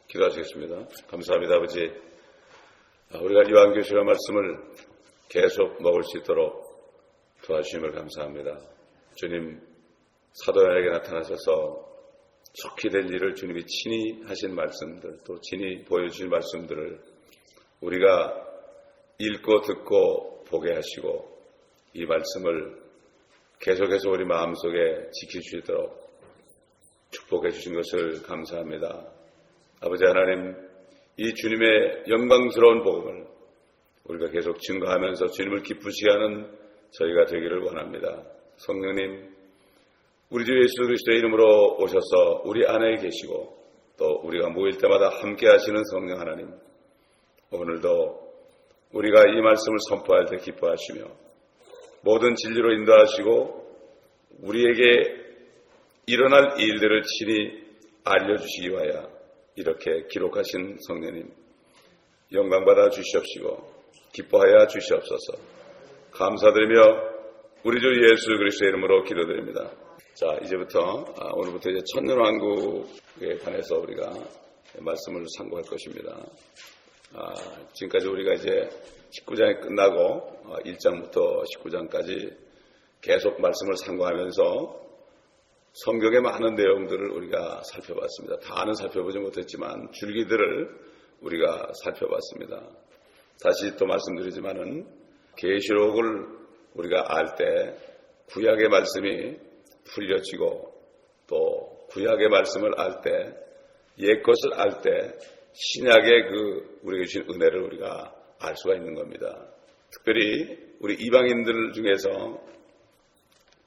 기도하시겠습니다. 감사합니다, 아버지. 우리가 요한계시록 말씀을 계속 먹을 수 있도록 도와주심을 감사합니다. 주님, 사도들에게 나타나셔서 속히 될 일을 주님이 친히 하신 말씀들, 또 친히 보여주신 말씀들을 우리가 읽고 듣고 보게 하시고 이 말씀을 계속해서 우리 마음속에 지킬 수 있도록 축복해 주신 것을 감사합니다. 아버지 하나님, 이 주님의 영광스러운 복음을 우리가 계속 증거하면서 주님을 기쁘시게 하는 저희가 되기를 원합니다. 성령님, 우리 주 예수 그리스도의 이름으로 오셔서 우리 안에 계시고 또 우리가 모일 때마다 함께 하시는 성령 하나님, 오늘도 우리가 이 말씀을 선포할 때 기뻐하시며 모든 진리로 인도하시고 우리에게 일어날 일들을 친히 알려주시기 위하여 이렇게 기록하신 성령님, 영광받아 주시옵시고 기뻐하여 주시옵소서. 감사드리며 우리 주 예수 그리스도의 이름으로 기도드립니다. 자, 이제부터 오늘부터 이제 천년왕국에 관해서 우리가 말씀을 상고할 것입니다. 지금까지 우리가 이제 19장이 끝나고 1장부터 19장까지 계속 말씀을 상고하면서 성경의 많은 내용들을 우리가 살펴봤습니다. 다는 살펴보지 못했지만 줄기들을 우리가 살펴봤습니다. 다시 또 말씀드리지만은 계시록을 우리가 알 때 구약의 말씀이 풀려지고 또 구약의 말씀을 알 때 옛것을 알 때 신약의 그 우리에게 주신 은혜를 우리가 알 수가 있는 겁니다. 특별히 우리 이방인들 중에서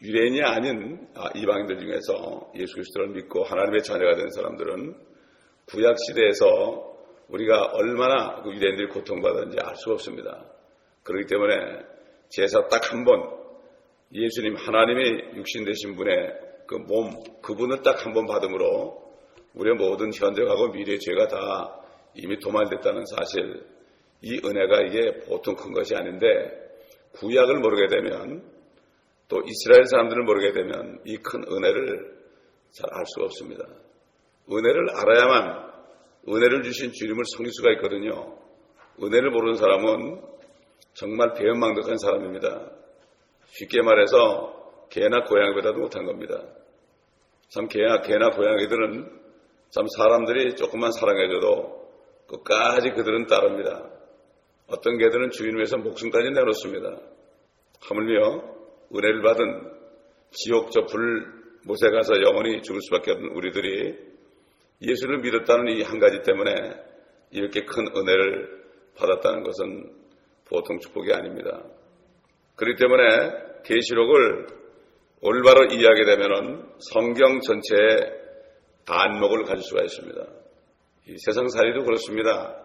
유대인이 아닌 이방인들 중에서 예수 그리스도를 믿고 하나님의 자녀가 된 사람들은 구약 시대에서 우리가 얼마나 그 유대인들이 고통받았는지 알 수가 없습니다. 그렇기 때문에 제사 딱 한 번, 예수님 하나님의 육신 되신 분의 그 몸, 그분을 딱 한 번 받음으로 우리의 모든 현재하고 미래의 죄가 다 이미 도말됐다는 사실, 이 은혜가 이게 보통 큰 것이 아닌데 구약을 모르게 되면 또 이스라엘 사람들을 모르게 되면 이 큰 은혜를 잘 알 수가 없습니다. 은혜를 알아야만 은혜를 주신 주님을 섬길 수가 있거든요. 은혜를 모르는 사람은 정말 배은망덕한 사람입니다. 쉽게 말해서 개나 고양이보다도 못한 겁니다. 참 개나 고양이들은 참 사람들이 조금만 사랑해줘도 끝까지 그들은 따릅니다. 어떤 개들은 주인 위해서 목숨까지 내놓습니다. 하물며 은혜를 받은 지옥 저 불 못에 가서 영원히 죽을 수밖에 없는 우리들이 예수를 믿었다는 이 한 가지 때문에 이렇게 큰 은혜를 받았다는 것은 보통 축복이 아닙니다. 그렇기 때문에 계시록을 올바로 이해하게 되면 성경 전체의 안목을 가질 수가 있습니다. 이 세상살이도 그렇습니다.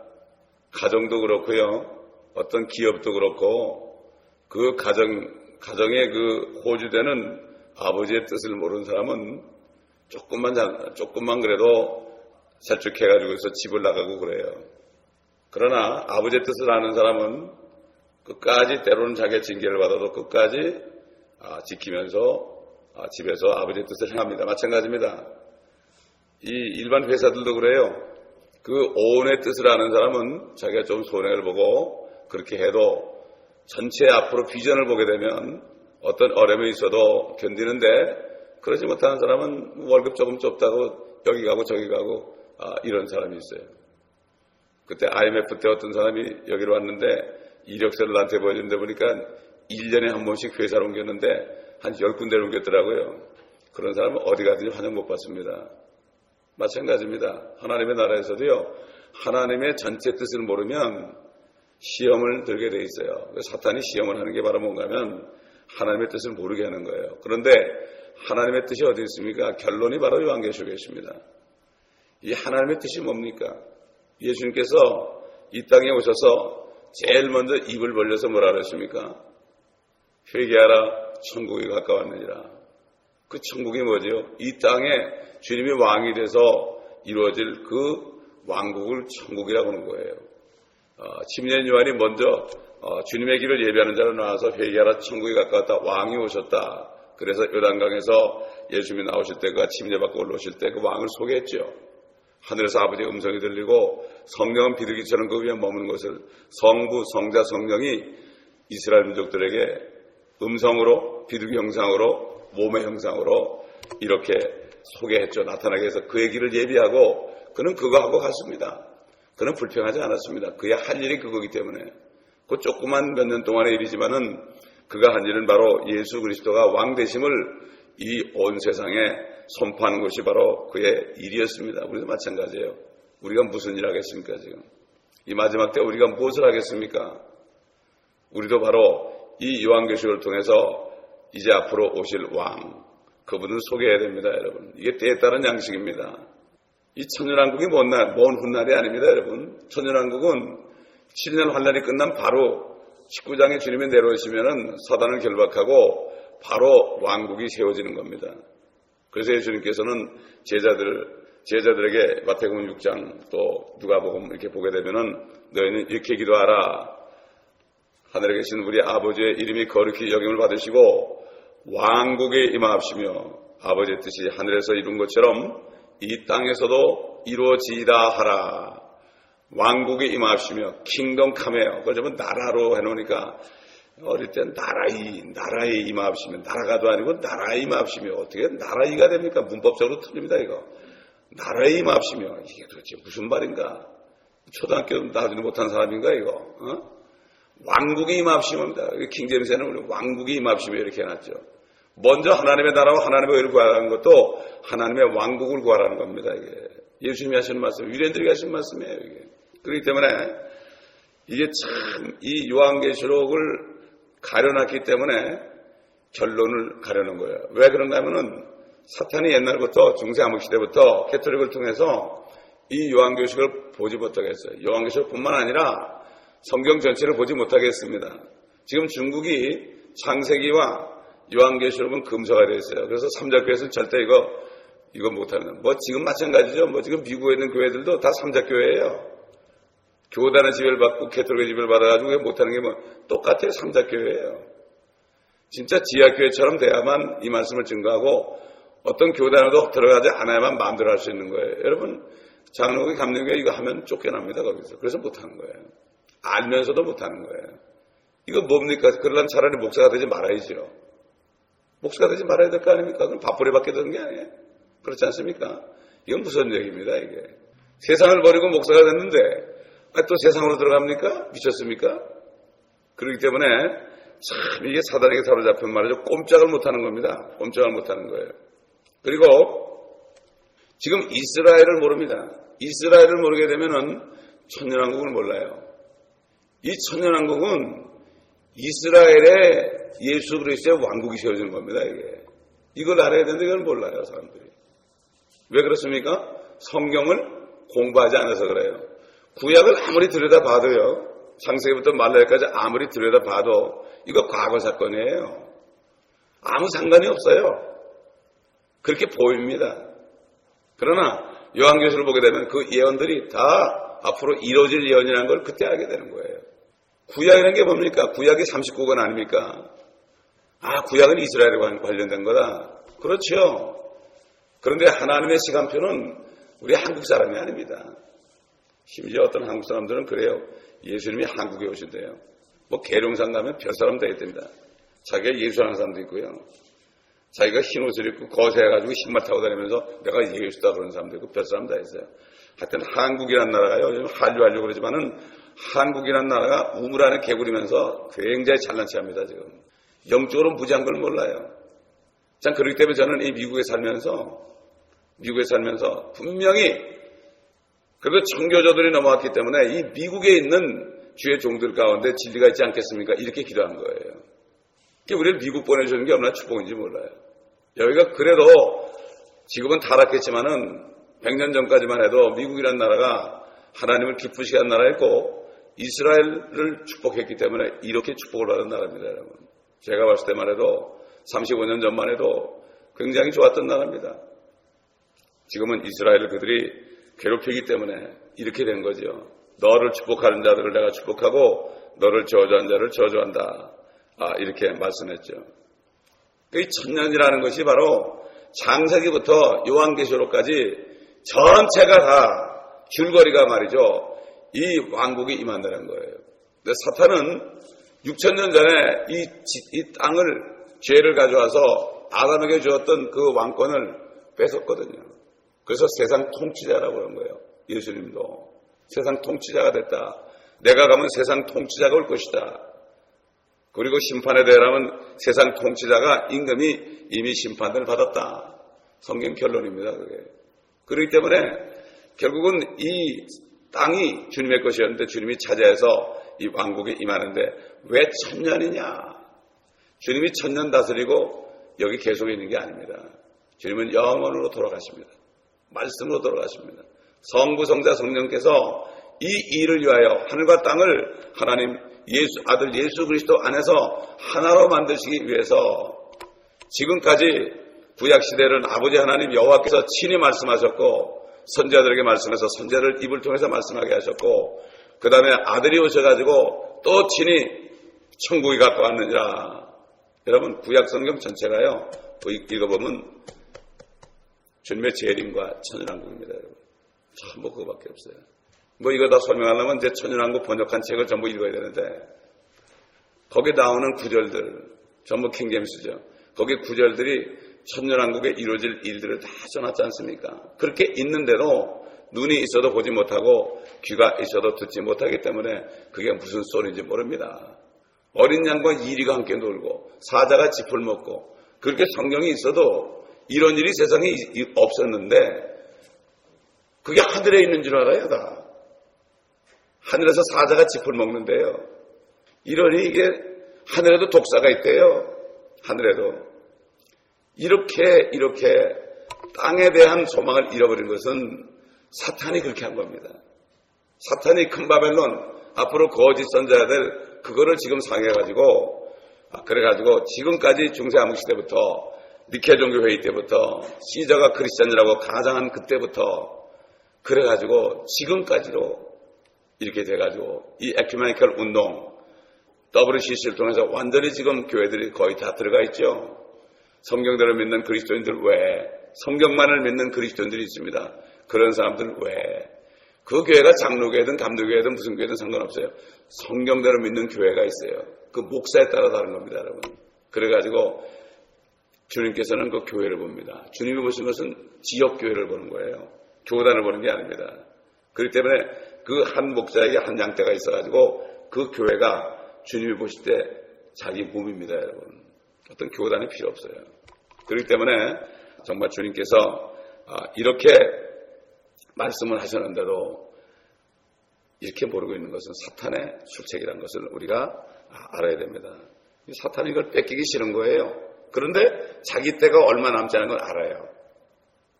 가정도 그렇고요. 어떤 기업도 그렇고 그 가정의 그 호주되는 아버지의 뜻을 모르는 사람은 조금만 그래도 설득해가지고서 집을 나가고 그래요. 그러나 아버지의 뜻을 아는 사람은 끝까지 때로는 자기의 징계를 받아도 끝까지 지키면서 집에서 아버지의 뜻을 행합니다. 마찬가지입니다. 이 일반 회사들도 그래요. 그 오온의 뜻을 아는 사람은 자기가 좀 손해를 보고 그렇게 해도 전체 앞으로 비전을 보게 되면 어떤 어려움이 있어도 견디는데, 그러지 못하는 사람은 월급 조금 좁다고 여기 가고 저기 가고 이런 사람이 있어요. 그때 IMF 때 어떤 사람이 여기로 왔는데 이력서를 나한테 보여준다 보니까 1년에 한 번씩 회사를 옮겼는데 한 10군데를 옮겼더라고요. 그런 사람은 어디 가든지 환영 못 받습니다. 마찬가지입니다. 하나님의 나라에서도요, 하나님의 전체 뜻을 모르면 시험을 들게 돼 있어요. 사탄이 시험을 하는 게 바로 뭔가 하면 하나님의 뜻을 모르게 하는 거예요. 그런데 하나님의 뜻이 어디 있습니까? 결론이 바로 요한계시록에 있습니다. 이 하나님의 뜻이 뭡니까? 예수님께서 이 땅에 오셔서 제일 먼저 입을 벌려서 뭐라 그랬습니까? 회개하라, 천국이 가까웠느니라. 그 천국이 뭐지요? 이 땅에 주님이 왕이 돼서 이루어질 그 왕국을 천국이라고 하는 거예요. 시므온 요한이 먼저 주님의 길을 예비하는 자로 나와서 회개하라, 천국이 가까웠다, 왕이 오셨다. 그래서 요단강에서 예수님이 나오실 때, 그 침례받고 올라오실 때 그 왕을 소개했죠. 하늘에서 아버지의 음성이 들리고 성령은 비둘기처럼 그 위에 머무는 것을 성부, 성자, 성령이 이스라엘 민족들에게 음성으로, 비둘기 형상으로, 몸의 형상으로 이렇게 소개했죠. 나타나게 해서 그의 길을 예비하고 그는 그거 하고 갔습니다. 그는 불평하지 않았습니다. 그의 할 일이 그거기 때문에. 그 조그만 몇 년 동안의 일이지만은 그가 한 일은 바로 예수 그리스도가 왕 되심을 이 온 세상에 선포하는 것이 바로 그의 일이었습니다. 우리도 마찬가지예요. 우리가 무슨 일 하겠습니까 지금? 이 마지막 때 우리가 무엇을 하겠습니까? 우리도 바로 이 요한계시록을 통해서 이제 앞으로 오실 왕, 그분을 소개해야 됩니다, 여러분. 이게 때에 따른 양식입니다. 이 천년왕국이 먼 훗날이 아닙니다, 여러분. 천년왕국은 7년 환란이 끝난 바로 19장에 주님이 내려오시면은 사단을 결박하고 바로 왕국이 세워지는 겁니다. 그래서 예수님께서는 제자들에게 마태복음 6장 또 누가복음 이렇게 보게 되면은 너희는 이렇게 기도하라. 하늘에 계신 우리 아버지의 이름이 거룩히 여김을 받으시고 왕국에 임하옵시며 아버지의 뜻이 하늘에서 이룬 것처럼 이 땅에서도 이루어지이다 하라. 왕국에 임하옵시며 킹덤 카메요. 그걸 좀 나라로 해놓으니까 어릴 땐 나라에 임하옵시며 나라가도 아니고 나라에 임하옵시며 어떻게 나라이가 됩니까? 문법적으로 틀립니다 이거. 나라에 임하옵시며 이게 도대체 무슨 말인가? 초등학교 나중에 못한 사람인가 이거? 왕국에 임하옵시며입니다. 킹제임스에는 우리 왕국에 임하옵시며 이렇게 해놨죠. 먼저 하나님의 나라와 하나님의 의를 구하라는 것도 하나님의 왕국을 구하라는 겁니다. 이게 예수님이 하시는 말씀, 유대인들이 하시는 말씀이에요. 이게. 그렇기 때문에 이게 참 이 요한계시록을 가려놨기 때문에 결론을 가려는 거예요. 왜 그런가 하면은 사탄이 옛날부터 중세암흑시대부터 캐톨릭을 통해서 이 요한계시록을 보지 못하게 했어요. 요한계시록뿐만 아니라 성경 전체를 보지 못하게 했습니다. 지금 중국이 창세기와 요한계시록은 금서가 되어 있어요. 그래서 삼자교회에서는 절대 이거 못하는. 지금 마찬가지죠. 지금 미국에 있는 교회들도 다 삼자교회예요. 교단의 지배를 받고 캐톨릭의 지배를 받아가지고 못하는 게 똑같아요. 삼자교회예요. 진짜 지하교회처럼 돼야만 이 말씀을 증거하고 어떤 교단에도 들어가지 않아야만 마음대로 할 수 있는 거예요. 여러분 장로교 감리교 이거 하면 쫓겨납니다. 거기서. 그래서 못하는 거예요. 알면서도 못하는 거예요. 이거 뭡니까? 그러려면 차라리 목사가 되지 말아야죠. 목사가 되지 말아야 될 거 아닙니까? 그럼 밥벌이 받게 되는 게 아니에요. 그렇지 않습니까? 이건 무슨 얘기입니다, 이게. 세상을 버리고 목사가 됐는데, 또 세상으로 들어갑니까? 미쳤습니까? 그렇기 때문에, 참, 이게 사단에게 사로잡힌 말이죠. 꼼짝을 못 하는 겁니다. 꼼짝을 못 하는 거예요. 그리고, 지금 이스라엘을 모릅니다. 이스라엘을 모르게 되면은, 천년왕국을 몰라요. 이 천년왕국은 이스라엘의 예수 그리스도의 왕국이 세워지는 겁니다. 이걸 알아야 되는데 이걸 몰라요, 사람들이. 왜 그렇습니까? 성경을 공부하지 않아서 그래요. 구약을 아무리 들여다봐도요, 창세기부터 말라기까지 아무리 들여다봐도 이거 과거 사건이에요. 아무 상관이 없어요. 그렇게 보입니다. 그러나 요한계시록을 보게 되면 그 예언들이 다 앞으로 이루어질 예언이라는 걸 그때 알게 되는 거예요. 구약이라는 게 뭡니까? 구약이 39권 아닙니까? 구약은 이스라엘과 관련된 거다. 그렇죠. 그런데 하나님의 시간표는 우리 한국 사람이 아닙니다. 심지어 어떤 한국 사람들은 그래요. 예수님이 한국에 오신대요. 계룡산 가면 별 사람 다 있답니다. 자기가 예수하는 사람도 있고요. 자기가 흰 옷을 입고 거세해가지고 신발 타고 다니면서 내가 예수다 그런 사람도 있고 별 사람 다 있어요. 하여튼 한국이라는 나라가요. 요즘 한류하려고 그러지만은 한국이라는 나라가 우물 안에 개구리면서 굉장히 잘난 체합니다, 지금. 영적으로 무지한 걸 몰라요. 참, 그렇기 때문에 저는 이 미국에 살면서 분명히 그래도 청교조들이 넘어왔기 때문에 이 미국에 있는 주의 종들 가운데 진리가 있지 않겠습니까? 이렇게 기도한 거예요. 우리를 미국 보내주는 게 얼마나 축복인지 몰라요. 여기가 그래도 지금은 타락했지만은 100년 전까지만 해도 미국이라는 나라가 하나님을 기쁘시게 한 나라였고 이스라엘을 축복했기 때문에 이렇게 축복을 받은 나라입니다, 여러분. 제가 봤을 때만 해도 35년 전만 해도 굉장히 좋았던 나라입니다. 지금은 이스라엘을 그들이 괴롭히기 때문에 이렇게 된 거죠. 너를 축복하는 자들을 내가 축복하고 너를 저주한 자를 저주한다. 이렇게 말씀했죠. 이 천년이라는 것이 바로 창세기부터 요한계시록까지 전체가 다 줄거리가 말이죠. 이 왕국이 임한다는 거예요. 근데 사탄은 6,000년 전에 이 땅을 죄를 가져와서 아담에게 주었던 그 왕권을 뺏었거든요. 그래서 세상 통치자라고 하는 거예요. 예수님도 세상 통치자가 됐다. 내가 가면 세상 통치자가 올 것이다. 그리고 심판에 대하면 세상 통치자가 임금이 이미 심판을 받았다. 성경 결론입니다. 그게. 그렇기 때문에 결국은 이 땅이 주님의 것이었는데 주님이 차지해서 이 왕국에 임하는데 왜 1000년이냐? 주님이 1000년 다스리고 여기 계속 있는 게 아닙니다. 주님은 영원으로 돌아가십니다. 말씀으로 돌아가십니다. 성부, 성자, 성령께서 이 일을 위하여 하늘과 땅을 하나님 아들 예수 그리스도 안에서 하나로 만드시기 위해서 지금까지 구약시대는 아버지 하나님 여호와께서 친히 말씀하셨고 선지자들에게 말씀해서 선지자를 입을 통해서 말씀하게 하셨고 그 다음에 아들이 오셔가지고 또 친히 천국에 갖고 왔느니라. 여러분 구약성경 전체가요 읽어보면 주님의 재림과 천연왕국입니다. 여러분 전부 그거밖에 없어요. 뭐 이거 다 설명하려면 이제 천연왕국 번역한 책을 전부 읽어야 되는데 거기에 나오는 구절들 전부 킹제임스죠. 거기 구절들이 천년왕국에 이루어질 일들을 다 써놨지 않습니까? 그렇게 있는데도 눈이 있어도 보지 못하고 귀가 있어도 듣지 못하기 때문에 그게 무슨 소리인지 모릅니다. 어린 양과 이리가 함께 놀고 사자가 짚을 먹고 그렇게 성경이 있어도 이런 일이 세상에 없었는데 그게 하늘에 있는 줄 알아요. 다 하늘에서 사자가 짚을 먹는데요. 이러니 이게 하늘에도 독사가 있대요. 하늘에도 이렇게 땅에 대한 소망을 잃어버린 것은 사탄이 그렇게 한 겁니다. 사탄이 큰 바벨론 앞으로 거짓 선자들 그거를 지금 상해가지고 그래가지고 지금까지 중세 암흑 시대부터 니케 종교 회의 때부터 시저가 크리스천이라고 가장한 그때부터 그래가지고 지금까지로 이렇게 돼가지고 이 에큐메니컬 운동 WCC를 통해서 완전히 지금 교회들이 거의 다 들어가 있죠. 성경대로 믿는 그리스도인들 외에 성경만을 믿는 그리스도인들이 있습니다. 그런 사람들 외에 그 교회가 장로교회든 감독교회든 무슨 교회든 상관없어요. 성경대로 믿는 교회가 있어요. 그 목사에 따라 다른 겁니다, 여러분. 그래가지고 주님께서는 그 교회를 봅니다. 주님이 보신 것은 지역교회를 보는 거예요. 교단을 보는 게 아닙니다. 그렇기 때문에 그 한 목사에게 한 양떼가 있어가지고 그 교회가 주님이 보실 때 자기 몸입니다, 여러분. 어떤 교단이 필요 없어요. 그렇기 때문에 정말 주님께서 이렇게 말씀을 하셨는데도 이렇게 모르고 있는 것은 사탄의 술책이라는 것을 우리가 알아야 됩니다. 사탄이 이걸 뺏기기 싫은 거예요. 그런데 자기 때가 얼마 남지 않은 걸 알아요.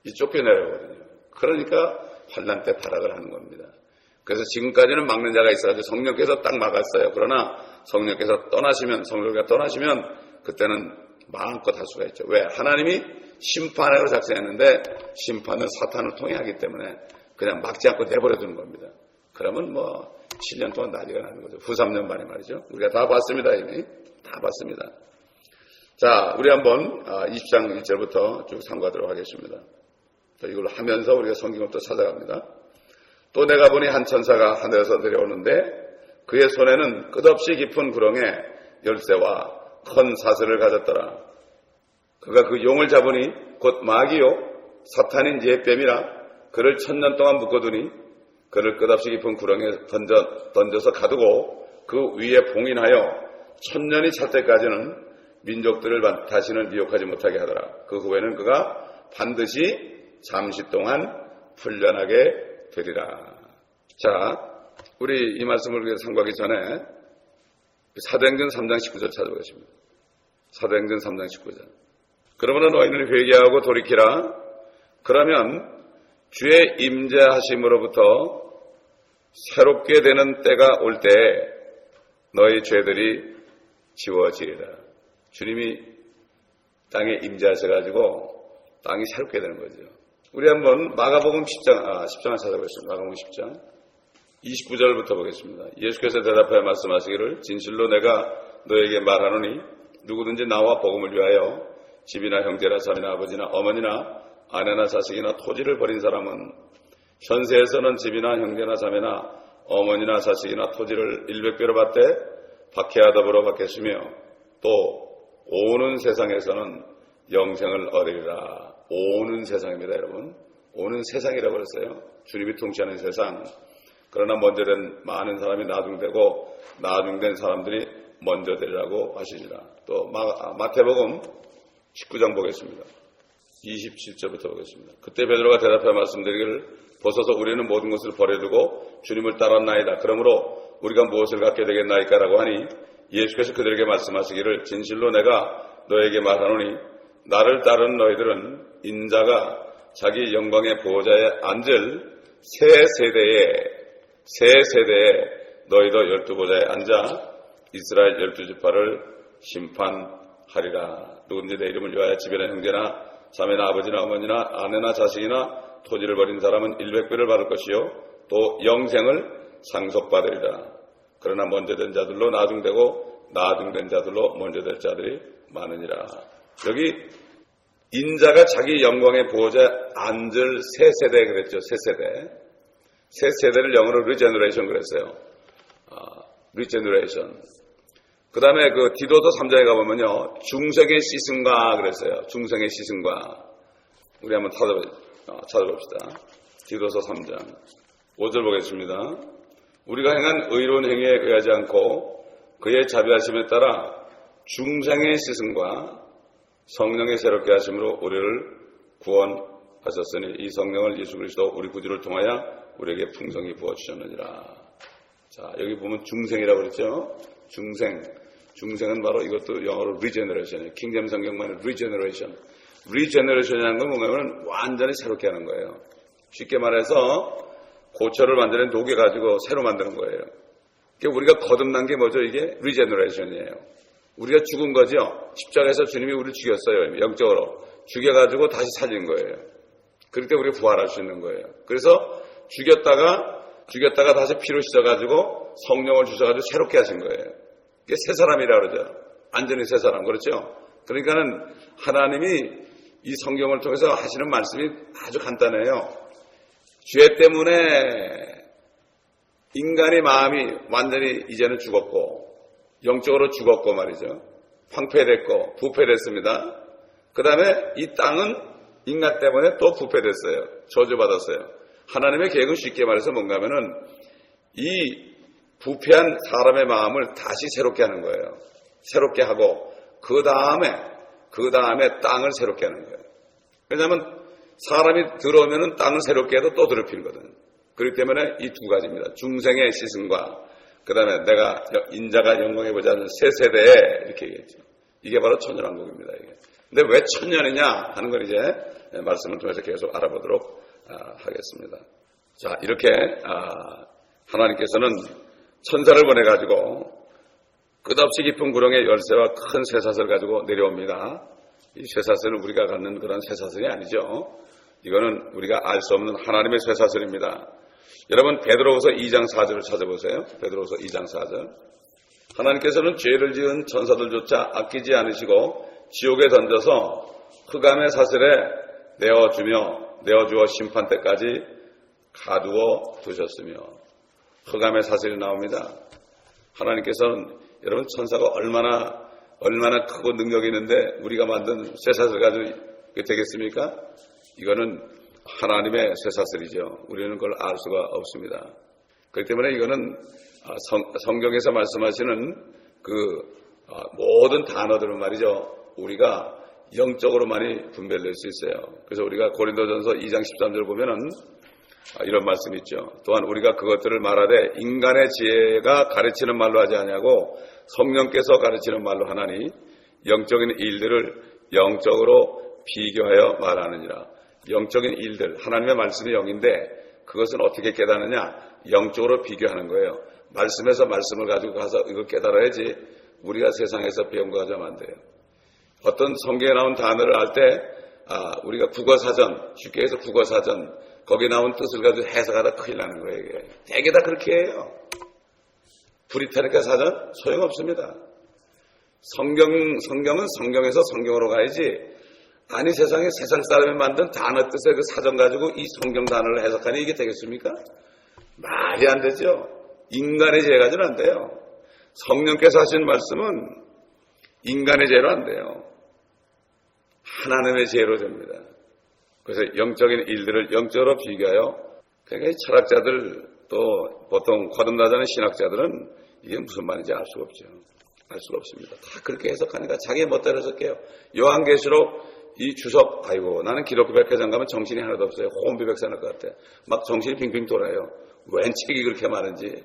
이 쫓겨내려거든요. 그러니까 환난 때 타락을 하는 겁니다. 그래서 지금까지는 막는 자가 있어가지고 성령께서 딱 막았어요. 그러나 성령께서 성령께서 떠나시면 그때는 마음껏 할 수가 있죠. 왜? 하나님이 심판하라고 작성했는데 심판은 사탄을 통해 하기 때문에 그냥 막지 않고 내버려두는 겁니다. 그러면 7년 동안 난리가 나는 거죠. 후 3년 만에 말이죠. 우리가 다 봤습니다. 이미 다 봤습니다. 자, 우리 한번 20장 1절부터 쭉 상고하도록 하겠습니다. 이걸 하면서 우리가 성경을 또 찾아갑니다. 또 내가 보니 한 천사가 하늘에서 내려오는데 그의 손에는 끝없이 깊은 구렁에 열쇠와 큰 사슬을 가졌더라. 그가 그 용을 잡으니 곧 마귀요 사탄인 예뱀이라 그를 1000년 동안 묶어두니 그를 끝없이 깊은 구렁에 던져서 가두고 그 위에 봉인하여 1000년이 찰 때까지는 민족들을 다시는 미혹하지 못하게 하더라. 그 후에는 그가 반드시 잠시 동안 풀려나게 되리라. 자, 우리 이 말씀을 상고하기 전에 사도행전 3장 19절 찾아보겠습니다. 사도행전 3장 19절. 그러므로 너희는 회개하고 돌이키라. 그러면 주의 임재하심으로부터 새롭게 되는 때가 올 때 너희 죄들이 지워지리라. 주님이 땅에 임재하셔가지고 땅이 새롭게 되는 거죠. 우리 한번 마가복음 10장을 찾아보겠습니다. 마가복음 10장 29절부터 보겠습니다. 예수께서 대답하여 말씀하시기를 진실로 내가 너에게 말하노니 누구든지 나와 복음을 위하여 집이나 형제나 자매나 아버지나 어머니나 아내나 자식이나 토지를 버린 사람은 현세에서는 집이나 형제나 자매나 어머니나 자식이나 토지를 100배로 받되 박해와 더불어 받겠으며 또 오는 세상에서는 영생을 얻으리라. 오는 세상입니다, 여러분. 오는 세상이라고 그랬어요. 주님이 통치하는 세상. 그러나 먼저 된 많은 사람이 나중되고 나중된 사람들이 먼저 되리라고 하시니라. 또 마태복음 19장 보겠습니다. 27절부터 보겠습니다. 그때 베드로가 대답하여 말씀드리기를 보소서 우리는 모든 것을 버려두고 주님을 따랐나이다. 그러므로 우리가 무엇을 갖게 되겠나이까라고 하니 예수께서 그들에게 말씀하시기를 진실로 내가 너에게 말하노니 나를 따르는 너희들은 인자가 자기 영광의 보호자에 앉을 새 세대에 너희도 12보좌에 앉아 이스라엘 12지파를 심판하리라. 누구든지 내 이름을 위하여 집이나 형제나 자매나 아버지나 어머니나 아내나 자식이나 토지를 버린 사람은 100배를 받을 것이요 또 영생을 상속받으리라. 그러나 먼저 된 자들로 나중되고 나중된 자들로 먼저 될 자들이 많으니라. 여기 인자가 자기 영광의 보호자에 앉을 새 세대 그랬죠. 새 세대. 새 세대를 영어로 리제너레이션 그랬어요. 리제너레이션. 그 다음에 그 디도서 3장에 가보면요. 중생의 시승과 그랬어요. 중생의 시승과. 우리 한번 찾아봅시다. 디도서 3장. 5절 보겠습니다. 우리가 행한 의로운 행위에 의하지 않고 그의 자비하심에 따라 중생의 시승과 성령의 새롭게 하심으로 우리를 구원하셨으니 이 성령을 예수 그리스도 우리 구주를 통하여 우리에게 풍성히 부어주셨느니라. 자, 여기 보면 중생이라고 그랬죠. 중생은 바로 이것도 영어로 리제너레이션이에요. 킹잼 성경만의 리제너레이션. 리제너레이션이라는 건 뭐냐면 완전히 새롭게 하는 거예요. 쉽게 말해서 고철을 만드는 녹여 가지고 새로 만드는 거예요. 그러니까 우리가 거듭난 게 뭐죠? 이게 리제너레이션이에요. 우리가 죽은 거죠. 십자가에서 주님이 우리를 죽였어요. 영적으로. 죽여가지고 다시 살린 거예요. 그럴 때 우리가 부활할 수 있는 거예요. 그래서 죽였다가 다시 피로 씻어가지고 성령을 주셔가지고 새롭게 하신 거예요. 이게 새 사람이라고 그러죠. 완전히 새 사람. 그렇죠? 그러니까는 하나님이 이 성경을 통해서 하시는 말씀이 아주 간단해요. 죄 때문에 인간의 마음이 완전히 이제는 죽었고 영적으로 죽었고 말이죠. 황폐됐고 부패됐습니다. 그 다음에 이 땅은 인간 때문에 또 부패됐어요. 저주받았어요. 하나님의 계획은 쉽게 말해서 뭔가 하면은 이 부패한 사람의 마음을 다시 새롭게 하는 거예요. 새롭게 하고 그 다음에 땅을 새롭게 하는 거예요. 왜냐하면 사람이 들어오면은 땅을 새롭게 해도 또 더럽히거든. 그렇기 때문에 이 두 가지입니다. 중생의 시승과 그 다음에 내가 인자가 영광에 보지 않는 새 세대에 이렇게 얘기했죠. 이게 바로 천년왕국입니다. 이게. 근데 왜 천년이냐 하는 걸 이제 말씀을 통해서 계속 알아보도록 하겠습니다. 자, 이렇게 하나님께서는 천사를 보내가지고 끝없이 깊은 구렁의 열쇠와 큰 쇠사슬을 가지고 내려옵니다. 이 쇠사슬은 우리가 갖는 그런 쇠사슬이 아니죠. 이거는 우리가 알 수 없는 하나님의 쇠사슬입니다. 여러분 베드로후서 2장 4절을 찾아보세요. 베드로후서 2장 4절. 하나님께서는 죄를 지은 천사들조차 아끼지 않으시고 지옥에 던져서 흑암의 사슬에 내어주어 심판 때까지 가두어 두셨으며 흑암의 사슬이 나옵니다. 하나님께서는 여러분 천사가 얼마나 크고 능력이 있는데 우리가 만든 쇠사슬 가지고 되겠습니까? 이거는 하나님의 쇠사슬이죠. 우리는 그걸 알 수가 없습니다. 그렇기 때문에 이거는 성경에서 말씀하시는 그 모든 단어들은 말이죠. 우리가 영적으로 많이 분별될 수 있어요. 그래서 우리가 고린도전서 2장 13절 보면은 이런 말씀이 있죠. 또한 우리가 그것들을 말하되 인간의 지혜가 가르치는 말로 하지 아니하고 성령께서 가르치는 말로 하나니 영적인 일들을 영적으로 비교하여 말하느니라. 영적인 일들, 하나님의 말씀이 영인데 그것은 어떻게 깨닫느냐? 영적으로 비교하는 거예요. 말씀에서 말씀을 가지고 가서 이걸 깨달아야지 우리가 세상에서 배운 거 가지고 안 돼요. 어떤 성경에 나온 단어를 알 때 우리가 국어사전, 쉽게 해서 국어사전 거기에 나온 뜻을 가지고 해석하다 큰일 나는 거예요. 이게. 대개 다 그렇게 해요. 브리타니카 사전 소용없습니다. 성경은 성경에서 성경으로 가야지 아니 세상 사람이 만든 단어 뜻의 그 사전 가지고 이 성경 단어를 해석하니 이게 되겠습니까? 말이 안 되죠. 인간의 죄 가지고는 안 돼요. 성령께서 하신 말씀은 인간의 죄로 안 돼요. 하나님의 죄로 됩니다. 그래서 영적인 일들을 영적으로 비교하여, 그러니까 이 철학자들 또 보통 거듭나자는 신학자들은 이게 무슨 말인지 알 수가 없죠. 알 수가 없습니다. 다 그렇게 해석하니까 자기 멋대로 해석해요. 요한계시록 이 주석, 아이고 나는 기독교 백화점 가면 정신이 하나도 없어요. 혼비백산 할 것 같아. 막 정신이 빙빙 돌아요. 웬 책이 그렇게 많은지.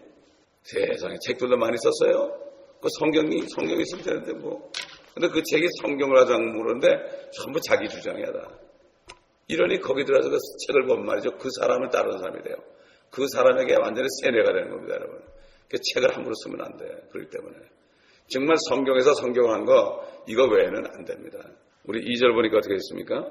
세상에 책들도 많이 썼어요. 그 성경이 있으면 되는데 뭐. 근데 그 책이 성경을 하자고 물었는데 전부 자기 주장이야 다. 이러니 거기 들어가서 그 책을 보면 말이죠. 그 사람을 따르는 사람이 돼요. 그 사람에게 완전히 세뇌가 되는 겁니다, 여러분. 그 책을 함부로 쓰면 안 돼. 그렇기 때문에. 정말 성경에서 성경한 거 이거 외에는 안 됩니다. 우리 2절 보니까 어떻게 했습니까?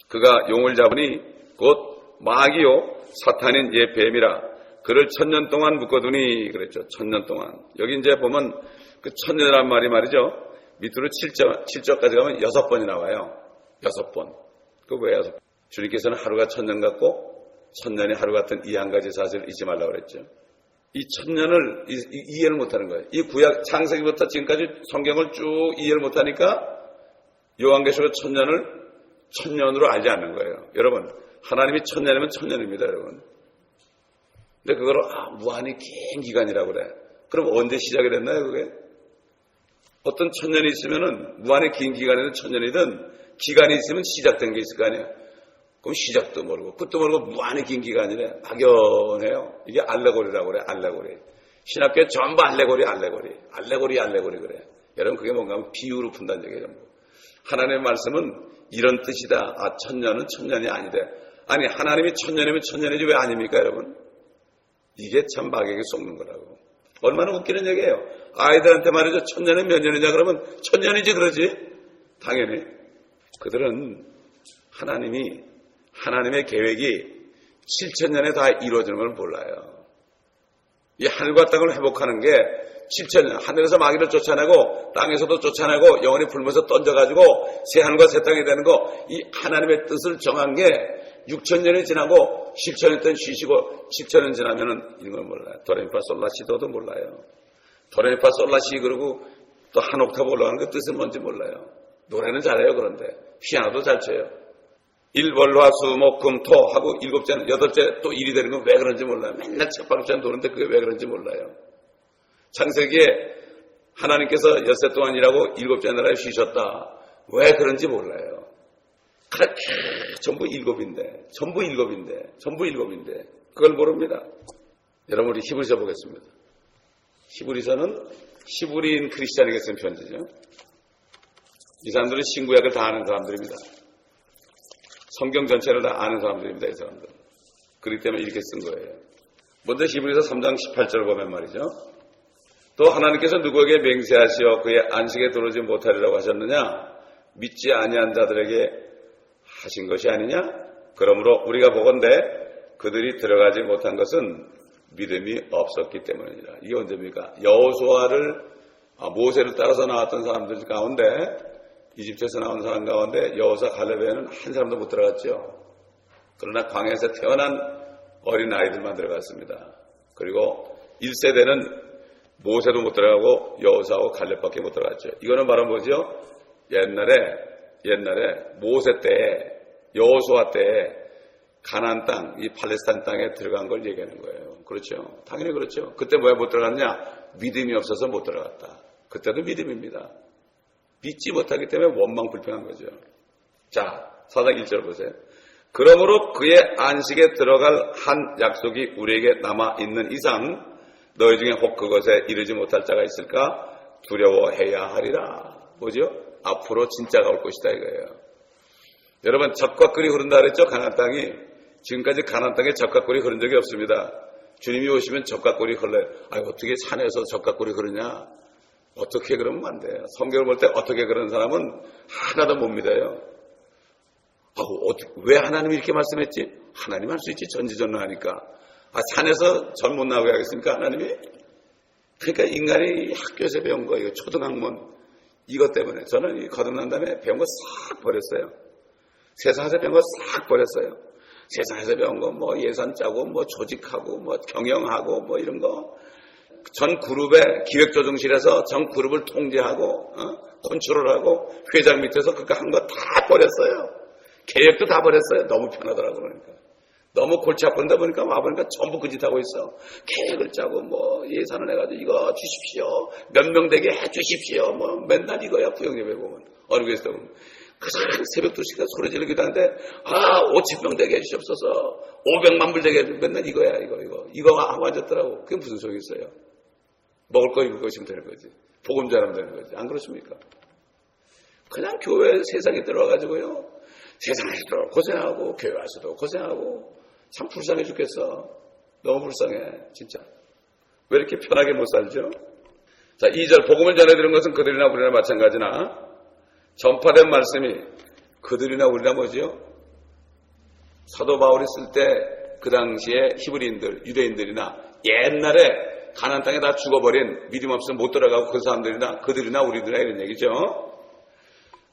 그가 용을 잡으니 곧 마귀요 사탄인 예 뱀이라 그를 1000년 동안 묶어두니 그랬죠. 1000년 동안. 여기 이제 보면 그 1000년이란 말이 말이죠. 밑으로 7절까지 가면 6번이 나와요. 6번. 그 왜 6번? 주님께서는 하루가 1000년 같고 1000년이 하루 같은 이 한 가지 사실을 잊지 말라고 그랬죠. 이 1000년을 이해를 못하는 거예요. 이 구약 창세기부터 지금까지 성경을 쭉 이해를 못하니까 요한계시록 1000년을 1000년으로 알지 않는 거예요. 여러분, 하나님이 1000년이면 1000년입니다, 여러분. 근데 그거를 무한히 긴 기간이라고 그래. 그럼 언제 시작이 됐나요, 그게? 어떤 1000년이 있으면은 무한히 긴 기간이든 1000년이든 기간이 있으면 시작된 게 있을 거 아니에요. 그럼 시작도 모르고 끝도 모르고 무한히 긴 기간이래. 막연해요. 이게 알레고리라고 그래. 알레고리. 신학교에 전부 알레고리 그래. 여러분 그게 뭔가 하면 비유로 푼다는 얘기예요. 전부. 하나님의 말씀은 이런 뜻이다. 1000년은 1000년이 아니대. 아니 하나님이 1000년이면 1000년이지 왜 아닙니까 여러분? 이게 참 마귀에게 속는 거라고. 얼마나 웃기는 얘기예요. 아이들한테 말이죠. 1000년은 몇 년이냐 그러면 1000년이지 그러지. 당연히. 그들은 하나님의 계획이 7000년에 다 이루어지는 걸 몰라요. 이 하늘과 땅을 회복하는 게 7000년, 하늘에서 마귀를 쫓아내고 땅에서도 쫓아내고 영원히 불면서 던져가지고 새 하늘과 새 땅이 되는 거, 이 하나님의 뜻을 정한 게 6000년이 지나고 10,000년 동안 쉬시고 10,000년 지나면은 이런 걸 몰라요. 도레미파 솔라시도도 몰라요. 도레미파 솔라시 그리고 또 한 옥타브 올라가는 그 뜻은 뭔지 몰라요. 노래는 잘해요. 그런데 피아노도 잘 쳐요. 일월화수목금토 하고 7째, 8째 또 일이 되는 건 왜 그런지 몰라요. 맨날 책방찬 도는데 그게 왜 그런지 몰라요. 창세기에 하나님께서 엿새 동안 일하고 7째 날에 쉬셨다. 왜 그런지 몰라요. 그렇게 전부 일곱인데 그걸 모릅니다. 여러분 우리 히브리서 보겠습니다. 히브리서는 히브리인 크리스찬에게 쓴 편지죠. 이 사람들은 신구약을 다 아는 사람들입니다. 성경 전체를 다 아는 사람들입니다. 이 사람들. 그렇기 때문에 이렇게 쓴 거예요. 먼저 히브리서 3장 18절을 보면 말이죠. 또 하나님께서 누구에게 맹세하시어 그의 안식에 들어오지 못하리라고 하셨느냐? 믿지 아니한 자들에게 하신 것이 아니냐? 그러므로 우리가 보건대 그들이 들어가지 못한 것은 믿음이 없었기 때문이니라. 이게 언제입니까? 여호수아를 모세를 따라서 나왔던 사람들 가운데 이집트에서 나온 사람 가운데 여호수아 갈렙에는 한 사람도 못 들어갔죠. 그러나 광야에서 태어난 어린 아이들만 들어갔습니다. 그리고 1세대는 모세도 못 들어가고 여호수아하고 갈렙밖에 못 들어갔죠. 이거는 바로 뭐죠? 옛날에 모세 때에 여호수아 때에 가나안 땅, 이 팔레스타인 땅에 들어간 걸 얘기하는 거예요. 그렇죠? 당연히 그렇죠. 그때 왜 못 들어갔냐? 믿음이 없어서 못 들어갔다. 그때도 믿음입니다. 믿지 못하기 때문에 원망 불평한 거죠. 자, 4장 1절 보세요. 그러므로 그의 안식에 들어갈 한 약속이 우리에게 남아있는 이상 너희 중에 혹 그것에 이르지 못할 자가 있을까? 두려워해야 하리라. 뭐죠? 앞으로 진짜가 올 것이다 이거예요. 여러분 젖과 꿀이 흐른다 그랬죠? 가나안 땅이. 지금까지 가나안 땅에 젖과 꿀이 흐른 적이 없습니다. 주님이 오시면 젖과 꿀이 흘러요. 어떻게 산에서 젖과 꿀이 흐르냐? 어떻게 그러면 안 돼요. 성경을 볼 때 어떻게 그런 사람은 하나도 못 믿어요. 왜 하나님이 이렇게 말씀했지? 하나님 할 수 있지. 전지전능하니까. 산에서 전 못 나오게 하겠습니까? 하나님이? 그러니까 인간이 학교에서 배운 거예요. 초등학문. 이것 때문에 저는 거듭난 다음에 배운 거 싹 버렸어요. 세상에서 배운 거 싹 버렸어요. 세상에서 배운 거 뭐 예산 짜고 뭐 조직하고 뭐 경영하고 뭐 이런 거 전 그룹의 기획조정실에서 전 그룹을 통제하고 컨트롤하고 회장 밑에서 그거 한 거 다 버렸어요. 계획도 다 버렸어요. 너무 편하더라고. 그러니까 너무 골치 아픈데 보니까 와보니까 전부 그 짓 하고 있어. 계획을 짜고 뭐 예산을 해가지고 이거 주십시오. 몇 명 되게 해주십시오. 뭐 맨날 이거야. 부영예배 보면 어느 교회에서 보면 그냥 새벽 2시까지 소리 지르기도 하는데 5,000명 되게 해주시옵소서. 500만 불 되게 해주십시오. 맨날 이거야. 이거 하고 앉았더라고. 그게 무슨 소용이 있어요. 먹을 거 입을 거 있으면 되는 거지. 복음 전하면 되는 거지. 안 그렇습니까? 그냥 교회 세상에 들어와가지고요. 세상에서도 고생하고 교회 와서도 고생하고 참 불쌍해 죽겠어. 너무 불쌍해 진짜. 왜 이렇게 편하게 못 살죠? 자, 2절 복음을 전해드린 것은 그들이나 우리나 마찬가지나 전파된 말씀이 그들이나 우리나 뭐지요? 사도 바울이 쓸 때 그 당시에 히브리인들, 유대인들이나 옛날에 가나안 땅에 다 죽어버린 믿음 없으면 못 들어가고 그 사람들이나 그들이나 우리들이나 이런 얘기죠.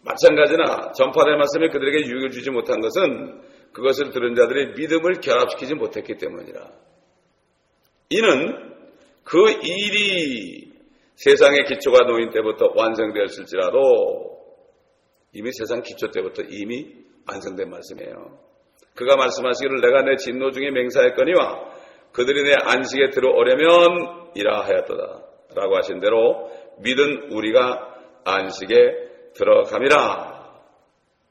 마찬가지나 전파된 말씀이 그들에게 유익을 주지 못한 것은 그것을 들은 자들이 믿음을 결합시키지 못했기 때문이라. 이는 그 일이 세상의 기초가 놓인 때부터 완성되었을지라도 이미 세상 기초 때부터 이미 완성된 말씀이에요. 그가 말씀하시기를 내가 내 진노 중에 맹세하였거니와 그들이 내 안식에 들어오려면 이라 하였도다 라고 하신 대로 믿은 우리가 안식에 들어감이라.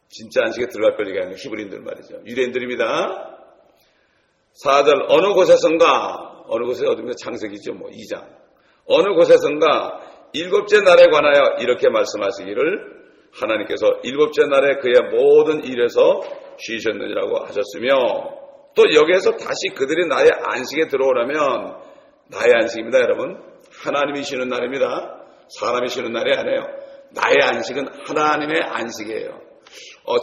진짜 안식에 들어갈 걸 얘기하는 히브리인들 말이죠. 유대인들입니다. 4절 어느 곳에선가 어느 곳에 어디면 창세기죠. 2장 어느 곳에선가 7째 날에 관하여 이렇게 말씀하시기를 하나님께서 7째 날에 그의 모든 일에서 쉬셨느니라고 하셨으며 또 여기에서 다시 그들이 나의 안식에 들어오려면 나의 안식입니다. 여러분 하나님이 쉬는 날입니다. 사람이 쉬는 날이 아니에요. 나의 안식은 하나님의 안식이에요.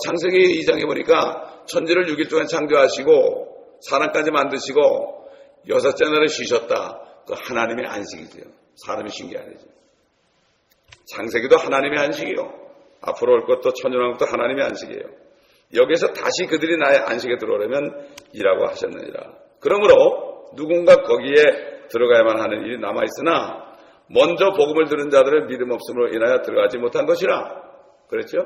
창세기 2장에 보니까 천지를 6일 동안 창조하시고 사람까지 만드시고 6째 날에 쉬셨다. 그 하나님의 안식이죠. 사람이 쉰 게 아니죠. 창세기도 하나님의 안식이요. 앞으로 올 것도 천년왕국도 하나님의 안식이에요. 여기서 다시 그들이 나의 안식에 들어오려면 이라고 하셨느니라. 그러므로 누군가 거기에 들어가야만 하는 일이 남아있으나 먼저 복음을 들은 자들을 믿음 없음으로 인하여 들어가지 못한 것이라. 그랬죠?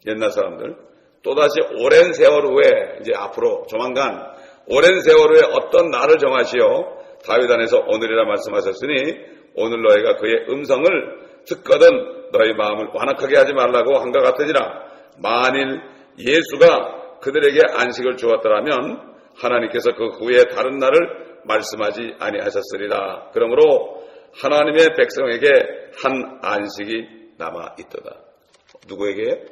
옛날 사람들. 또다시 오랜 세월 후에 이제 앞으로 조만간 오랜 세월 후에 어떤 날을 정하시어 다윗 안에서 오늘이라 말씀하셨으니 오늘 너희가 그의 음성을 듣거든 너희 마음을 완악하게 하지 말라고 한 것 같으니라. 만일 예수가 그들에게 안식을 주었더라면 하나님께서 그 후에 다른 날을 말씀하지 아니하셨으리라. 그러므로 하나님의 백성에게 한 안식이 남아있도다. 누구에게?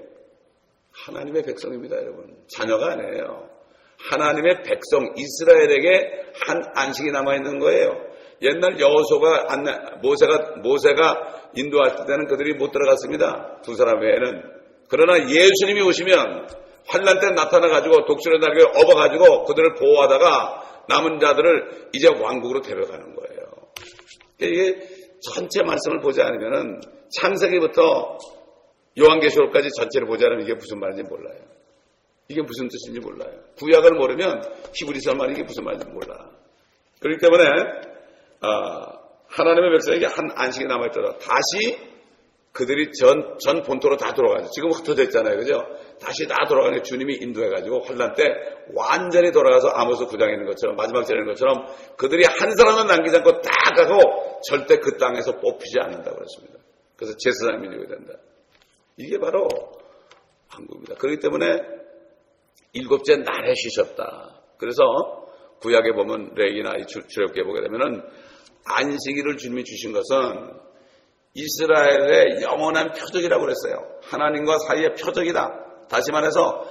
하나님의 백성입니다. 여러분. 자녀가 아니에요. 하나님의 백성 이스라엘에게 한 안식이 남아있는 거예요. 옛날 여호수아가 모세가 인도할 때는 그들이 못 들어갔습니다. 두 사람 외에는. 그러나 예수님이 오시면 환난 때 나타나가지고 독수리 날개에 업어가지고 그들을 보호하다가 남은 자들을 이제 왕국으로 데려가는 거예요. 이게 전체 말씀을 보지 않으면 창세기부터 요한계시록까지 전체를 보지 않으면 이게 무슨 말인지 몰라요. 이게 무슨 뜻인지 몰라요. 구약을 모르면 히브리서 말이 이게 무슨 말인지 몰라. 그렇기 때문에 하나님의 백성에게 한 안식이 남아있더라. 다시 그들이 전 본토로 다 돌아가죠. 지금 흩어져 있잖아요. 그죠? 다시 다 돌아가는 주님이 인도해가지고 환난 때 완전히 돌아가서 아모스 9장에 있는 것처럼 마지막 절에 있는 것처럼 그들이 한 사람은 남기지 않고 다 가고 절대 그 땅에서 뽑히지 않는다고 그랬습니다. 그래서 제사장 민족이 된다. 이게 바로 한국입니다. 그렇기 때문에 7째 날에 쉬셨다. 그래서 구약에 보면 레위기나 출애굽기에 보게 되면은 안식일을 주님이 주신 것은 이스라엘의 영원한 표적이라고 그랬어요. 하나님과 사이의 표적이다. 다시 말해서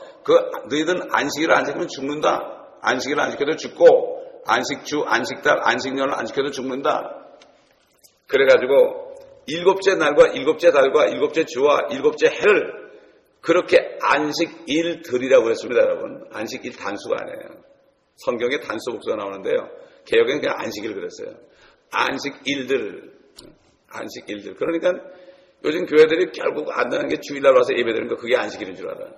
너희들은 안식일을 안 지키면 죽는다. 안식일을 안 지켜도 죽고 안식주, 안식달, 안식년을 안 지켜도 죽는다. 그래가지고 7째 날과 7째 달과 7째 주와 7째 해를 그렇게 안식일들이라고 그랬습니다. 여러분. 안식일 단수가 아니에요. 성경에 단수 복수가 나오는데요. 개역에는 그냥 안식일 그랬어요. 안식일들. 그러니까 요즘 교회들이 결국 안 되는 게 주일날 와서 예배드리는 거 그게 안식일인 줄 알아요.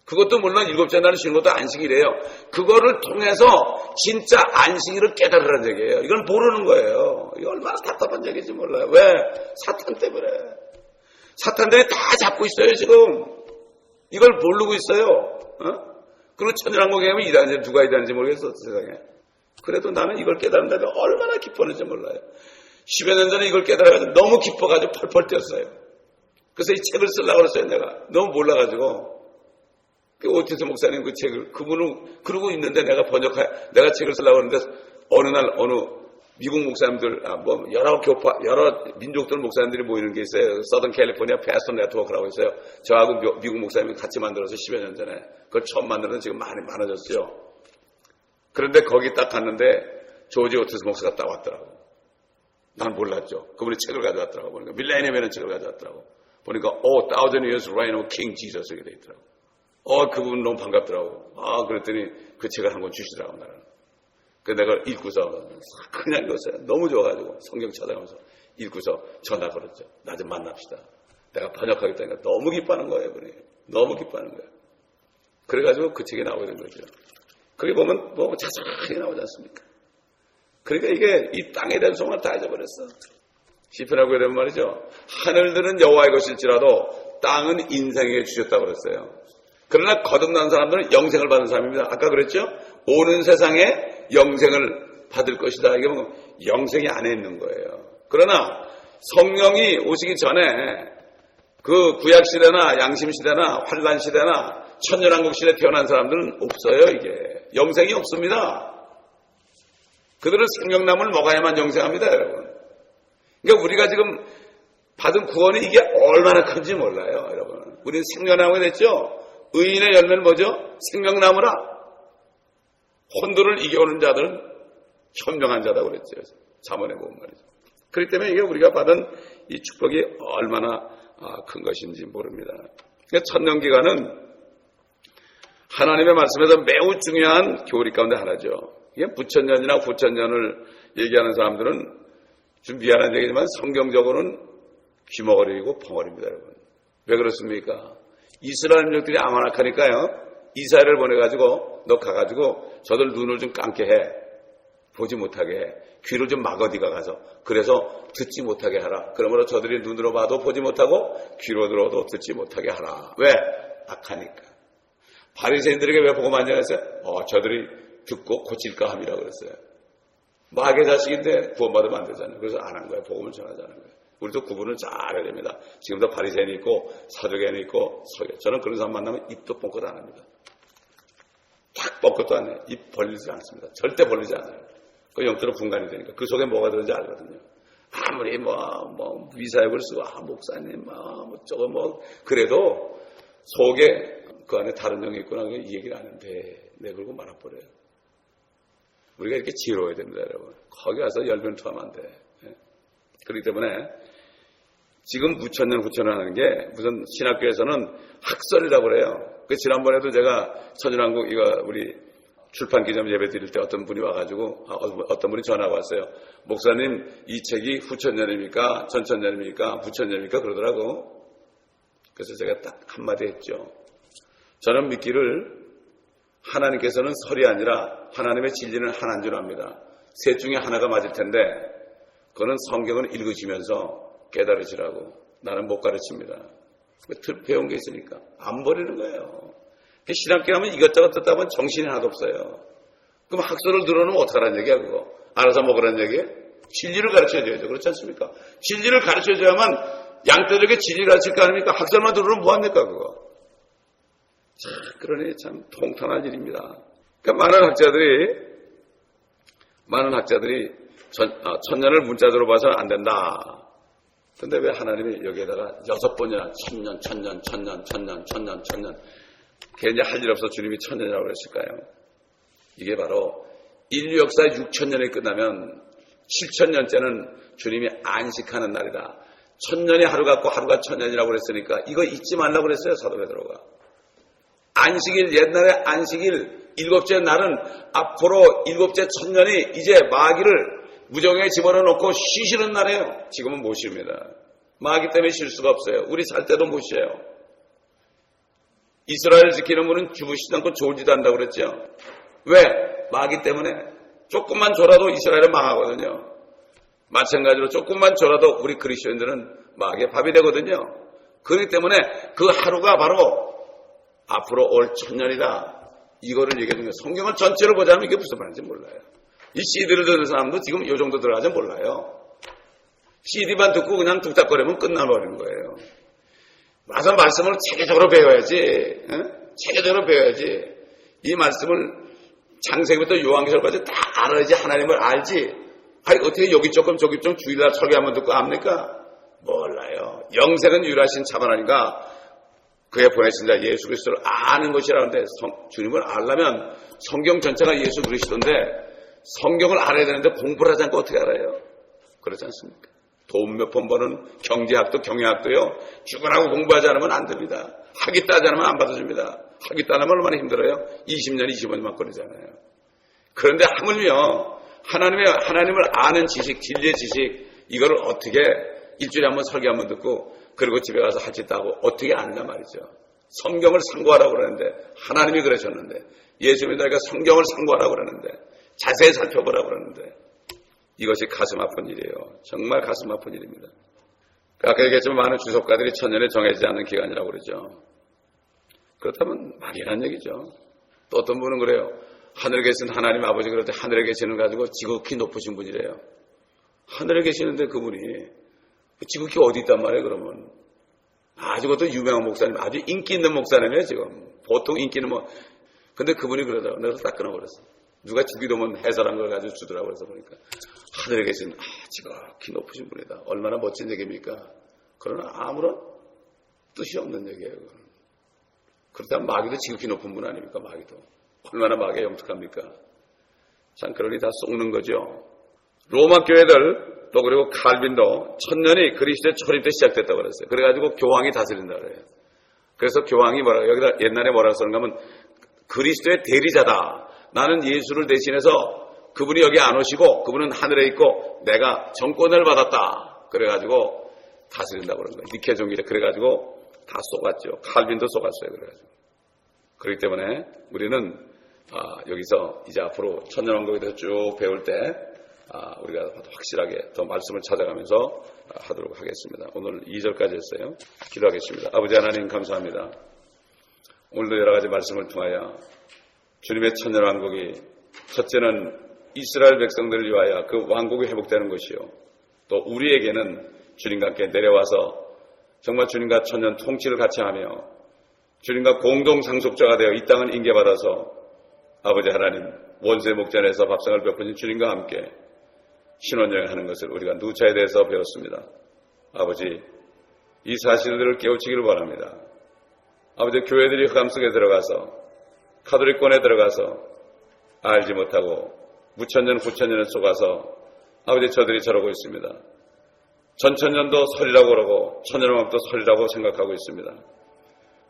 그것도 물론 일곱째 날을 쉬는 것도 안식일이에요. 그거를 통해서 진짜 안식일을 깨달으라는 얘기예요. 이걸 모르는 거예요. 이거 얼마나 답답한 얘기인지 몰라요. 왜? 사탄 때문에. 사탄들이 다 잡고 있어요 지금. 이걸 모르고 있어요. 그리고 천일왕국에 가면 이단지 누가 이단지 모르겠어 세상에. 그래도 나는 이걸 깨달은다면 얼마나 기뻤는지 몰라요. 10여 년 전에 이걸 깨달아가지고 너무 기뻐가지고 펄펄 뛰었어요. 그래서 이 책을 쓰려고 그랬어요 내가. 너무 몰라가지고. 오티스 목사님 그 책을, 그분은 그러고 있는데 내가 책을 쓰려고 하는데 어느 날, 미국 목사님들, 여러 민족들 목사님들이 모이는 게 있어요. 서던 캘리포니아 패스터 네트워크라고 있어요. 저하고 미국 목사님이 같이 만들어서 10여 년 전에. 그걸 처음 만들어서 지금 많아졌어요. 그런데 거기 딱 갔는데 조지 오티스 목사가 딱 왔더라고. 난 몰랐죠. 그분이 책을 가져왔더라고. 보니까 밀레니엄이라는 책을 가져왔더라고. 보니까, Thousand Years Reign of King Jesus 이렇게 돼 있더라고. 그분 너무 반갑더라고. 그랬더니 그 책을 한 권 주시더라고, 나는. 그래서 내가 읽고서 그냥 읽었어요. 너무 좋아가지고 성경 찾아가면서 읽고서 전화 걸었죠. 나 좀 만납시다. 내가 번역하겠다니까 너무 기뻐하는 거예요, 그분이. 너무 기뻐하는 거예요. 그래가지고 그 책이 나오게 된 거죠. 거기 보면 뭐 자세하게 나오지 않습니까? 그러니까 이게 이 땅에 대한 소망을 다 잊어버렸어. 시편하고 이런 말이죠. 하늘들은 여호와의 것일지라도 땅은 인생에게 주셨다고 그랬어요. 그러나 거듭난 사람들은 영생을 받는 사람입니다. 아까 그랬죠? 오는 세상에 영생을 받을 것이다. 이게 뭐 영생이 안에 있는 거예요. 그러나 성령이 오시기 전에 그 구약시대나 양심시대나 환란시대나 천년왕국 시대에 태어난 사람들은 없어요. 이게 영생이 없습니다. 그들은 생명나무를 먹어야만 영생합니다. 여러분. 그러니까 우리가 지금 받은 구원이 이게 얼마나 큰지 몰라요. 여러분. 우리는 생명나무가 됐죠? 의인의 열매는 뭐죠? 생명나무라. 혼돈을 이겨오는 자들은 현명한 자다고 그랬죠. 잠언에 보면 말이죠. 그렇기 때문에 이게 우리가 받은 이 축복이 얼마나 큰 것인지 모릅니다. 그러니까 천년기간은 하나님의 말씀에서 매우 중요한 교리 가운데 하나죠. 이게 부천년이나 후천년을 얘기하는 사람들은 좀 미안한 얘기지만 성경적으로는 귀머거리고 벙어리입니다, 여러분. 왜 그렇습니까? 이스라엘 민족들이 아마락하니까요. 이사야를 보내가지고 너 가가지고 저들 눈을 좀 감게 해. 보지 못하게 해. 귀를 좀 막어 네가 가서. 그래서 듣지 못하게 하라. 그러므로 저들이 눈으로 봐도 보지 못하고 귀로 들어도 듣지 못하게 하라. 왜? 악하니까. 바리새인들에게 왜 복음 안 전했어요? 저들이 듣고 고칠까 함이라고 그랬어요. 마귀의 자식인데 구원받으면 안 되잖아요. 그래서 안 한 거예요. 복음을 전하자는 거예요. 우리도 구분을 잘 해야 됩니다. 지금도 바리새인이 있고 사두개인이 있고 서기. 저는 그런 사람 만나면 입도 뻥끗 안 합니다. 딱 뻥끗도 안 해요. 입 벌리지 않습니다. 절대 벌리지 않아요. 그 영적으로 분간이 되니까 그 속에 뭐가 들어있는지 알거든요. 아무리 위사역을 쓰고 목사님 저거 그래도 속에 그 안에 다른 영이 있구나 이 얘기를 아는데 내걸고 말아버려요. 우리가 이렇게 지혜로워야 됩니다, 여러분. 거기 가서 열변 투하면 안 돼. 그렇기 때문에 지금 무천년 후천년 하는 게 무슨 신학교에서는 학설이라고 그래요. 그 지난번에도 제가 천일왕국 이거 우리 출판 기념 예배 드릴 때 어떤 분이 와가지고 어떤 분이 전화가 왔어요. 목사님 이 책이 후천년입니까? 전천년입니까? 부천년입니까? 그러더라고. 그래서 제가 딱 한마디 했죠. 저는 믿기를 하나님께서는 설이 아니라 하나님의 진리는 하나인 줄 압니다. 셋 중에 하나가 맞을 텐데 그거는 성경을 읽으시면서 깨달으시라고. 나는 못 가르칩니다. 배운 게 있으니까 안 버리는 거예요. 신학교 하면 이것저것 듣다 보면 정신이 하나도 없어요. 그럼 학설을 들어놓으면 어떡하라는 얘기야 그거. 알아서 먹으라는 얘기예요. 진리를 가르쳐줘야죠. 그렇지 않습니까? 진리를 가르쳐줘야만 양떼에게 진리를 가르칠 거 아닙니까? 학설만 들으면 뭐합니까 그거. 자, 그러니 참 통탄한 일입니다. 그러니까 많은 학자들이 천년을 문자적으로 봐서는 안 된다. 근데 왜 하나님이 여기에다가 6번이나 천년 걔 이제 할 일 없어 주님이 천년이라고 그랬을까요? 이게 바로 인류 역사 6천년이 끝나면 7천년째는 주님이 안식하는 날이다. 천년이 하루 같고 하루가 천년이라고 그랬으니까 이거 잊지 말라고 그랬어요, 사도 베드로가. 안식일, 옛날에 안식일 7째 날은 앞으로 7째 천년이 이제 마귀를 무정에 집어넣고 쉬시는 날이에요. 지금은 못 쉽니다. 마귀 때문에 쉴 수가 없어요. 우리 잘 때도 못 쉬어요. 이스라엘을 지키는 분은 주무시지 않고 졸지도 않는다고 그랬죠. 왜? 마귀 때문에. 조금만 졸아도 이스라엘은 망하거든요. 마찬가지로 조금만 졸아도 우리 그리스도인들은 마귀의 밥이 되거든요. 그렇기 때문에 그 하루가 바로 앞으로 올 천년이다. 이거를 얘기해 주는 거예요. 성경을 전체로 보자면 이게 무슨 말인지 몰라요. 이 CD를 듣는 사람도 지금 이 정도 들어가지 몰라요. CD만 듣고 그냥 뚝딱거리면 끝나버리는 거예요. 와서 말씀을 체계적으로 배워야지. 체계적으로 배워야지. 이 말씀을 창세기부터 요한계시록까지 다 알아야지 하나님을 알지. 아니 어떻게 여기 조금 저기 좀 주일날 설교하면 듣고 압니까? 몰라요. 영생은 유일하신 참 하나님과 그의 보내신 자 예수 그리스도를 아는 것이라는데 주님을 알려면 성경 전체가 예수 그리스도인데 성경을 알아야 되는데 공부를 하지 않고 어떻게 알아요? 그렇지 않습니까? 돈 몇 번 버는 경제학도 경영학도요. 죽으라고 공부하지 않으면 안 됩니다. 학위 따지 않으면 안 받아줍니다. 학위 따면 얼마나 힘들어요? 20년, 25년만 걸리잖아요. 그런데 하물며 하나님을 아는 지식, 진리의 지식 이거를 어떻게 일주일에 한 번 설교 한 번 듣고 그리고 집에 가서 할 짓 하고 어떻게 안단 말이죠. 성경을 상고하라고 그러는데 하나님이 그러셨는데 예수 믿으니까 성경을 상고하라고 그러는데 자세히 살펴보라고 그러는데 이것이 가슴 아픈 일이에요. 정말 가슴 아픈 일입니다. 아까 얘기했지만 많은 주석가들이 천년에 정해지지 않는 기간이라고 그러죠. 그렇다면 막연한 얘기죠. 또 어떤 분은 그래요. 하늘에 계신 하나님 아버지 그럴 때 하늘에 계시는 가지고 지극히 높으신 분이래요. 하늘에 계시는데 그분이 지극히 어디 있단 말이에요 그러면. 아주 그것도 유명한 목사님, 아주 인기 있는 목사님이에요 지금. 보통 인기 있는 근데 그분이 그러더라고요. 내가 딱 끊어버렸어. 누가 주기도문 해설한 걸 가지고 주더라고 그래서 보니까 하늘에 계신 지극히 높으신 분이다. 얼마나 멋진 얘기입니까? 그러나 아무런 뜻이 없는 얘기예요. 그건. 그렇다면 마귀도 지극히 높은 분 아닙니까? 마귀도. 얼마나 마귀가 영특합니까? 참 그러니 다 속는 거죠. 로마 교회들 또 그리고 칼빈도 천년이 그리스도의 초림 때 시작됐다고 그랬어요. 그래가지고 교황이 다스린다고 그래요. 그래서 교황이 여기다 옛날에 뭐라고 쓰는가 하면 그리스도의 대리자다. 나는 예수를 대신해서 그분이 여기 안 오시고 그분은 하늘에 있고 내가 정권을 받았다. 그래가지고 다스린다고 그런 거예요. 니케 종일에 그래가지고 다 쏘갔죠. 칼빈도 쏘갔어요. 그래가지고. 그렇기 때문에 우리는 여기서 이제 앞으로 천년왕국에 대해서 쭉 배울 때 우리가 확실하게 더 말씀을 찾아가면서 하도록 하겠습니다. 오늘 2절까지 했어요. 기도하겠습니다. 아버지 하나님 감사합니다. 오늘도 여러 가지 말씀을 통하여 주님의 천년왕국이 첫째는 이스라엘 백성들을 위하여 그 왕국이 회복되는 것이요. 또 우리에게는 주님과 함께 내려와서 정말 주님과 천년 통치를 같이 하며 주님과 공동 상속자가 되어 이 땅을 인계받아서 아버지 하나님 원수의 목전에서 밥상을 베푸신 주님과 함께 신혼여행하는 것을 우리가 누차에 대해서 배웠습니다. 아버지 이 사실들을 깨우치기를 바랍니다. 아버지 교회들이 흑암 속에 들어가서 카톨릭권에 들어가서 알지 못하고 무천년 후천년을 속아서 아버지 저들이 저러고 있습니다. 전천년도 설이라고 그러고 천년왕국도 설이라고 생각하고 있습니다.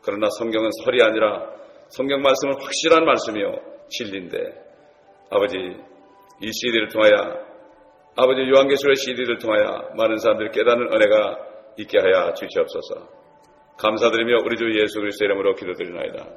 그러나 성경은 설이 아니라 성경 말씀은 확실한 말씀이요 진리인데 아버지 이 CD를 통하여 아버지 요한계시록의 CD를 통하여 많은 사람들이 깨닫는 은혜가 있게 하여 주시옵소서. 감사드리며 우리 주 예수 그리스도의 이름으로 기도드리나이다.